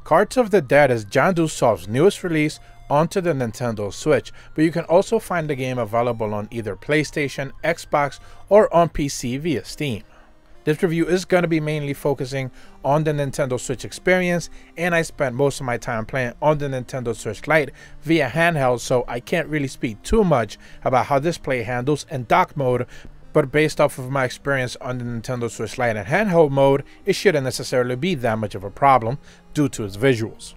Cards of the Dead is Jandusoft's newest release onto the Nintendo Switch, but you can also find the game available on either PlayStation, Xbox, or on PC via Steam. This review is going to be mainly focusing on the Nintendo Switch experience, and I spent most of my time playing on the Nintendo Switch Lite via handheld, so I can't really speak too much about how this play handles in dock mode, but based off of my experience on the Nintendo Switch Lite in handheld mode, it shouldn't necessarily be that much of a problem due to its visuals.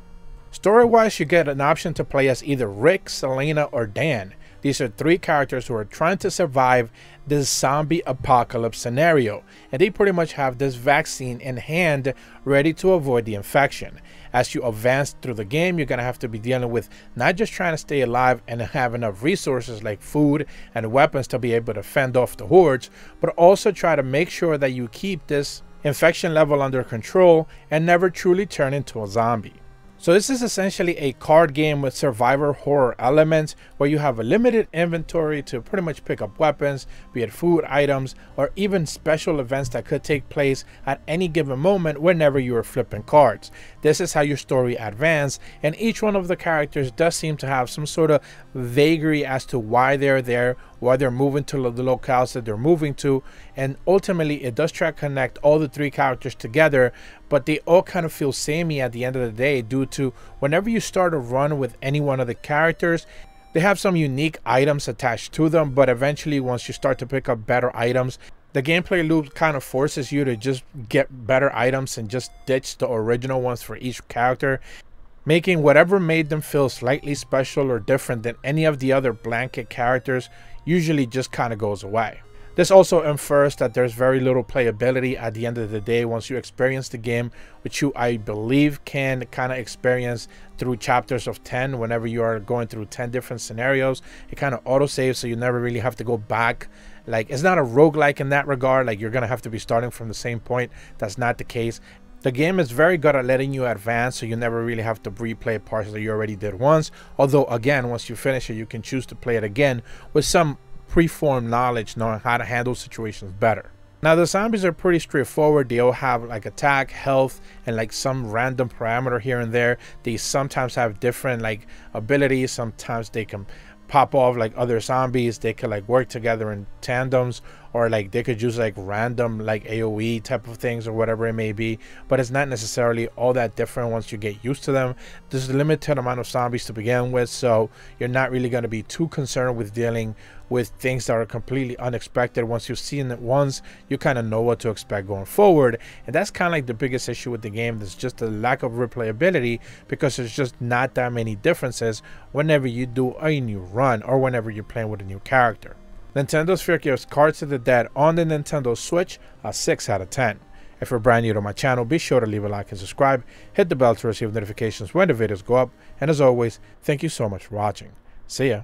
Story-wise, you get an option to play as either Rick, Selena, or Dan. These are three characters who are trying to survive this zombie apocalypse scenario, and they pretty much have this vaccine in hand ready to avoid the infection. As you advance through the game, you're going to have to be dealing with not just trying to stay alive and have enough resources like food and weapons to be able to fend off the hordes, but also try to make sure that you keep this infection level under control and never truly turn into a zombie. So this is essentially a card game with survivor horror elements where you have a limited inventory to pretty much pick up weapons, be it food items, or even special events that could take place at any given moment whenever you are flipping cards. This is how your story advances, and each one of the characters does seem to have some sort of vagary as to why they're there, why they're moving to the locales that they're moving to, and ultimately it does try to connect all the three characters together, but they all kind of feel samey at the end of the day due to whenever you start a run with any one of the characters, they have some unique items attached to them, but eventually once you start to pick up better items, the gameplay loop kind of forces you to just get better items and just ditch the original ones for each character, making whatever made them feel slightly special or different than any of the other blanket characters usually just kind of goes away. This also infers that there's very little playability at the end of the day once you experience the game, which you, I believe, can kind of experience through chapters of 10 whenever you are going through 10 different scenarios. It kind of autosaves, so you never really have to go back. Like, it's not a roguelike in that regard, like you're going to have to be starting from the same point. That's not the case. The game is very good at letting you advance, so you never really have to replay parts that you already did once. Although, again, once you finish it, you can choose to play it again with some preformed knowledge knowing how to handle situations better. Now the zombies are pretty straightforward. They all have like attack, health, and like some random parameter here and there. They sometimes have different like abilities. Sometimes they can pop off like other zombies. They could like work together in tandems, or like they could use like random like AoE type of things or whatever it may be, but it's not necessarily all that different once you get used to them. There's a limited amount of zombies to begin with, so you're not really going to be too concerned with dealing with things that are completely unexpected. Once you've seen it once, you kind of know what to expect going forward, and that's kind of like the biggest issue with the game. There's just a lack of replayability because there's just not that many differences whenever you do a new run or whenever you're playing with a new character. Nintendo Sphere gives Cards of the Dead on the Nintendo Switch a 6 out of 10. If you're brand new to my channel, be sure to leave a like and subscribe, hit the bell to receive notifications when the videos go up, and as always, thank you so much for watching. See ya.